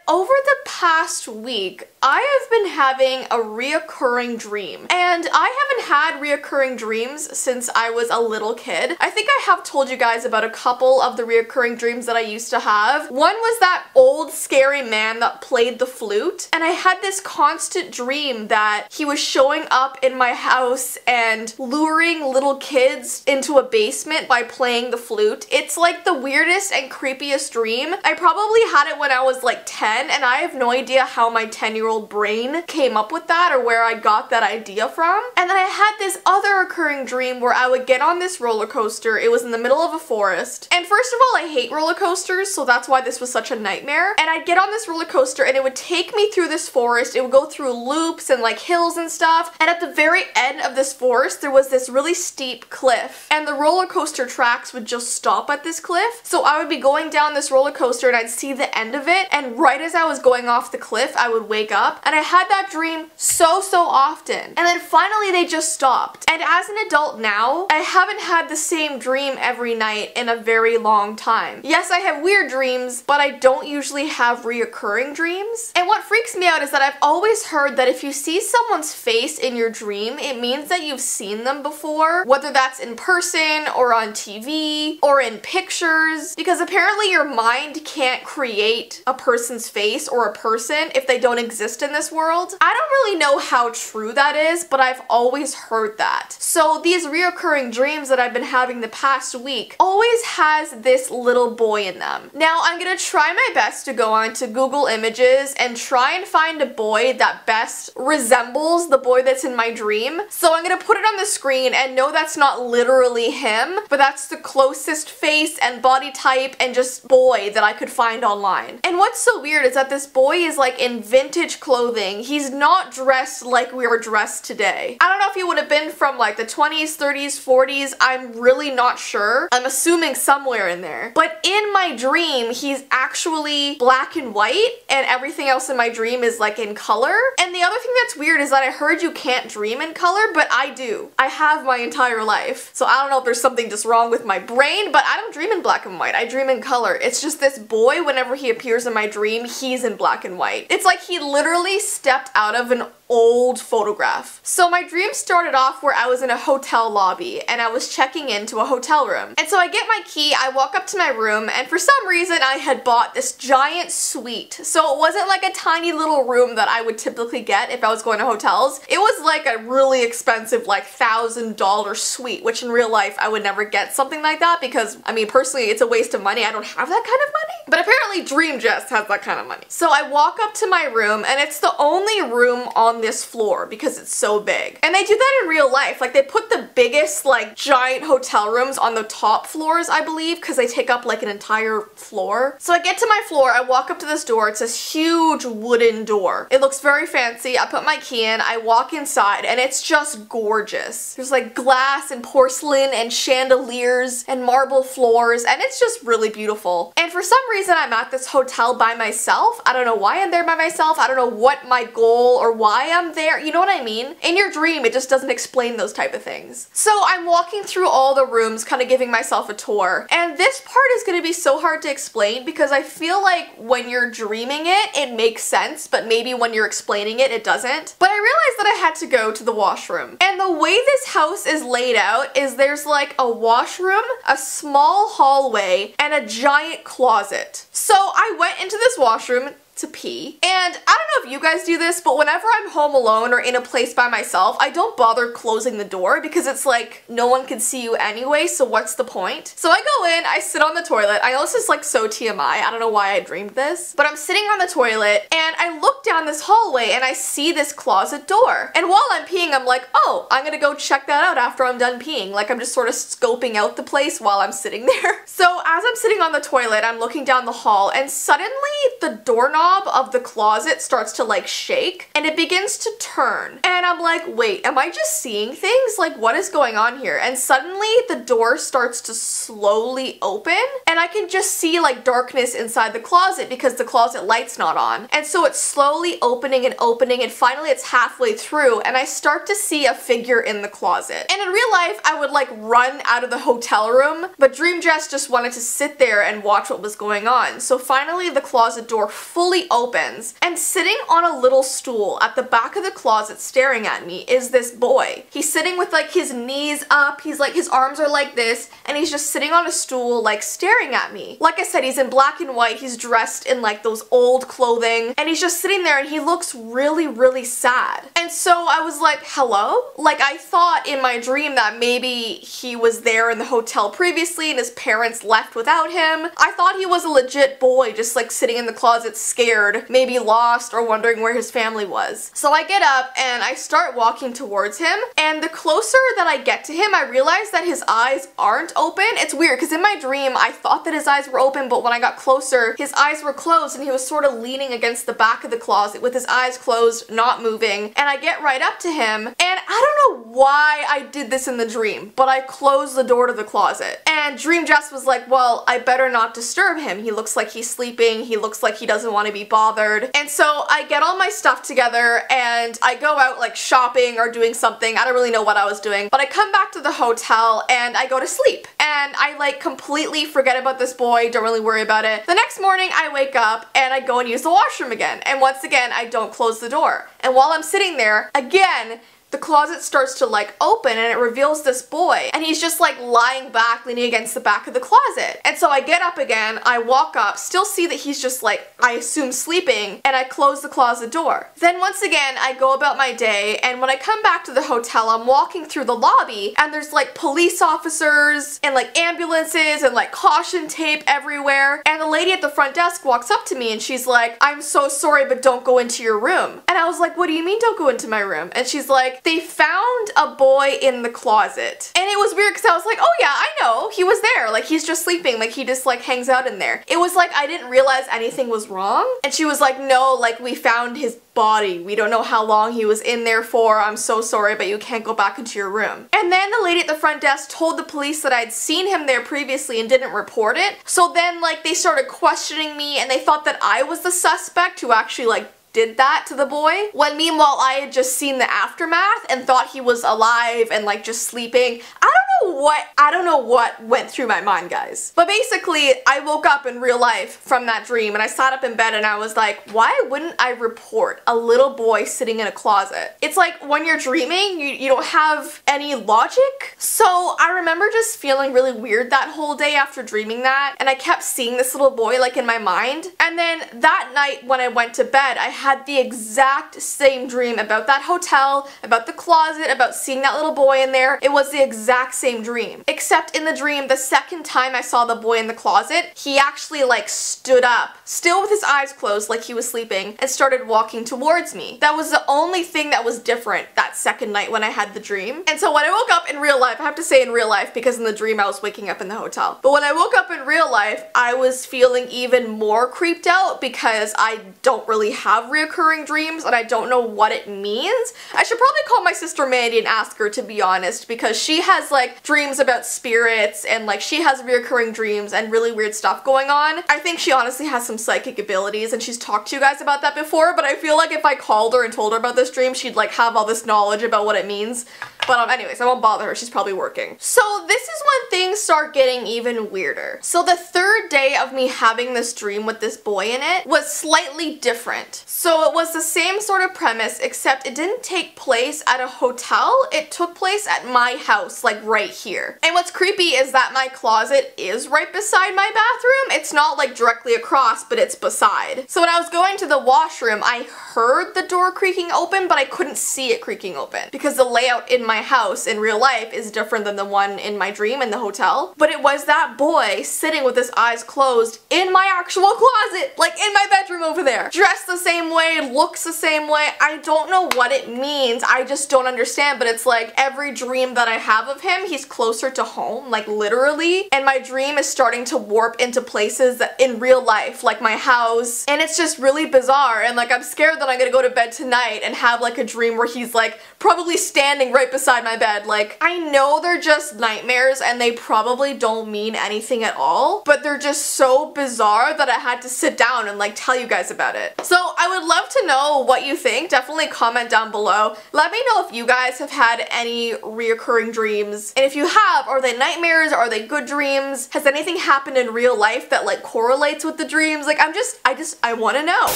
Over the past week, I have been having a reoccurring dream, and I haven't had reoccurring dreams since I was a little kid. I think I have told you guys about a couple of the reoccurring dreams that I used to have. One was that old scary man that played the flute, and I had this constant dream that he was showing up in my house and luring little kids into a basement by playing the flute. It's like the weirdest and creepiest dream. I probably had it when I was like 10, and I have no idea how my 10-year-old brain came up with that or where I got that idea from. And then I had this other recurring dream where I would get on this roller coaster. It was in the middle of a forest. And first of all, I hate roller coasters, so that's why this was such a nightmare. And I'd get on this roller coaster and it would take me through this forest. It would go through loops and like hills and stuff. And at the very end of this forest, there was this really steep cliff. And the roller coaster tracks would just stop at this cliff. So I would be going down this roller coaster and I'd see the end of it. And right as I was going off the cliff, I would wake up. And I had that dream so often. And then finally they just stopped. And as an adult now, I haven't had the same dream every night in a very long time. Yes, I have weird dreams, but I don't usually have reoccurring dreams. And what freaks me out is that I've always heard that if you see someone's face in your dream, it means that you've seen them before, whether that's in person or on TV or in pictures, because apparently your mind can't create a person's face or a person if they don't exist in this world. I don't really know how true that is, but I've always heard that. So these reoccurring dreams that I've been having the past week always has this little boy in them. Now I'm gonna try my best to go on to Google Images and try and find a boy that best resembles the boy that's in my dream. So I'm gonna put it on the screen, and no, that's not literally him, but that's the closest face and body type and just boy that I could find online. And what's so weird weird is that this boy is like in vintage clothing. He's not dressed like we are dressed today. I don't know if he would have been from like the 20s, 30s, 40s. I'm really not sure. I'm assuming somewhere in there. But in my dream, he's actually black and white, and everything else in my dream is like in color. And the other thing that's weird is that I heard you can't dream in color, but I do. I have my entire life. So I don't know if there's something just wrong with my brain, but I don't dream in black and white. I dream in color. It's just this boy, whenever he appears in my dream, he's in black and white. It's like he literally stepped out of an old photograph. So my dream started off where I was in a hotel lobby and I was checking into a hotel room. And so I get my key, I walk up to my room, and for some reason I had bought this giant suite. So it wasn't like a tiny little room that I would typically get if I was going to hotels. It was like a really expensive, like $1,000 suite, which in real life I would never get something like that because, I mean, personally it's a waste of money. I don't have that kind of money. But apparently Dream Jess has that kind of money. So I walk up to my room and it's the only room on this floor because it's so big. And they do that in real life. Like they put the biggest like giant hotel rooms on the top floors, I believe, because they take up like an entire floor. So I get to my floor, I walk up to this door. It's this huge wooden door. It looks very fancy. I put my key in, I walk inside, and it's just gorgeous. There's like glass and porcelain and chandeliers and marble floors, and it's just really beautiful. And for some reason I'm at this hotel by myself. I don't know why I'm there by myself. I don't know what my goal or why I'm there. You know what I mean? In your dream, it just doesn't explain those type of things. So I'm walking through all the rooms, kind of giving myself a tour. And this part is going to be so hard to explain because I feel like when you're dreaming it, it makes sense, but maybe when you're explaining it, it doesn't. But I realized that I had to go to the washroom. And the way this house is laid out is there's like a washroom, a small hallway, and a giant closet. So I went into this washroom to pee. And I don't know if you guys do this, but whenever I'm home alone or in a place by myself, I don't bother closing the door because it's like no one can see you anyway, so what's the point? So I go in, I sit on the toilet. I know this is like so TMI, I don't know why I dreamed this, but I'm sitting on the toilet and I look down this hallway and I see this closet door. And while I'm peeing, I'm like, oh, I'm gonna go check that out after I'm done peeing. Like I'm just sort of scoping out the place while I'm sitting there. So as I'm sitting on the toilet, I'm looking down the hall and suddenly the doorknob of the closet starts to like shake and it begins to turn. And I'm like, wait, am I just seeing things? Like what is going on here? And suddenly the door starts to slowly open and I can just see like darkness inside the closet because the closet light's not on. And so it's slowly opening and opening and finally it's halfway through and I start to see a figure in the closet. And in real life, I would like run out of the hotel room, but Dream Jess just wanted to sit there and watch what was going on. So finally the closet door fully opens and sitting on a little stool at the back of the closet staring at me is this boy. He's sitting with like his knees up, he's like, his arms are like this, and he's just sitting on a stool like staring at me. Like I said, he's in black and white, he's dressed in like those old clothing, and he's just sitting there and he looks really, really sad. And so I was like, hello? Like I thought in my dream that maybe he was there in the hotel previously and his parents left without him. I thought he was a legit boy just like sitting in the closet scared, maybe lost or wondering where his family was. So I get up and I start walking towards him, and the closer that I get to him, I realize that his eyes aren't open. It's weird because in my dream I thought that his eyes were open, but when I got closer, his eyes were closed and he was sort of leaning against the back of the closet with his eyes closed, not moving. And I get right up to him and I don't know why I did this in the dream, but I closed the door to the closet. And Dream Jess was like, well, I better not disturb him. He looks like he's sleeping. He looks like he doesn't want to be bothered. And so I get all my stuff together and I go out like shopping or doing something. I don't really know what I was doing, but I come back to the hotel and I go to sleep. And I like completely forget about this boy, don't really worry about it. The next morning I wake up and I go and use the washroom again. And once again, I don't close the door. And while I'm sitting there, again, the closet starts to like open and it reveals this boy and he's just like lying back, leaning against the back of the closet. And so I get up again, I walk up, still see that he's just like, I assume sleeping, and I close the closet door. Then once again, I go about my day, and when I come back to the hotel, I'm walking through the lobby and there's like police officers and like ambulances and like caution tape everywhere. And the lady at the front desk walks up to me and she's like, I'm so sorry, but don't go into your room. And I was like, what do you mean don't go into my room? And she's like, they found a boy in the closet. And it was weird because I was like, oh yeah, I no, he was there. Like, he's just sleeping. Like, he just like hangs out in there. It was like I didn't realize anything was wrong. And she was like, no, like we found his body. We don't know how long he was in there for. I'm so sorry, but you can't go back into your room. And then the lady at the front desk told the police that I'd seen him there previously and didn't report it. So then like they started questioning me and they thought that I was the suspect who actually like did that to the boy, when meanwhile I had just seen the aftermath and thought he was alive and like just sleeping. I don't know what went through my mind, guys. But basically, I woke up in real life from that dream and I sat up in bed and I was like, why wouldn't I report a little boy sitting in a closet? It's like when you're dreaming, you don't have any logic. So I remember just feeling really weird that whole day after dreaming that, and I kept seeing this little boy like in my mind. And then that night when I went to bed, I had the exact same dream about that hotel, about the closet, about seeing that little boy in there. It was the exact same dream. Except in the dream, the second time I saw the boy in the closet, he actually like stood up, still with his eyes closed like he was sleeping, and started walking towards me. That was the only thing that was different that second night when I had the dream. And so when I woke up in real life, I have to say in real life because in the dream I was waking up in the hotel. But when I woke up in real life, I was feeling even more creeped out because I don't really have reoccurring dreams and I don't know what it means. I should probably call my sister Mandy and ask her, to be honest, because she has like dreams about spirits and like she has reoccurring dreams and really weird stuff going on. I think she honestly has some psychic abilities and she's talked to you guys about that before, but I feel like if I called her and told her about this dream, she'd like have all this knowledge about what it means. But anyways, I won't bother her. She's probably working. So this is when things start getting even weirder. So the third day of me having this dream with this boy in it was slightly different. So it was the same sort of premise, except it didn't take place at a hotel. It took place at my house, like right here. And what's creepy is that my closet is right beside my bathroom. It's not like directly across, but it's beside. So when I was going to the washroom, I heard the door creaking open, but I couldn't see it creaking open because the layout in my house in real life is different than the one in my dream in the hotel. But it was that boy sitting with his eyes closed in my actual closet, like in my bedroom over there. Dressed the same way, looks the same way. I don't know what it means. I just don't understand, but it's like every dream that I have of him, he's closer to home, like literally. And my dream is starting to warp into places that in real life, like my house. And it's just really bizarre. And like I'm scared that I'm gonna go to bed tonight and have like a dream where he's like probably standing right beside my bed. Like, I know they're just nightmares and they probably don't mean anything at all, but they're just so bizarre that I had to sit down and like tell you guys about it. So I would love to know what you think. Definitely comment down below. Let me know if you guys have had any reoccurring dreams. And if you have, are they nightmares? Are they good dreams? Has anything happened in real life that like correlates with the dreams? Like I want to know.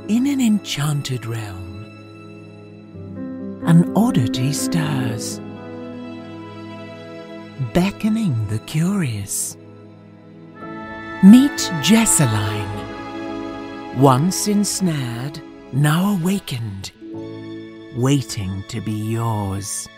In an enchanted realm, an oddity stirs, beckoning the curious. Meet Jessii, once ensnared, now awakened, waiting to be yours.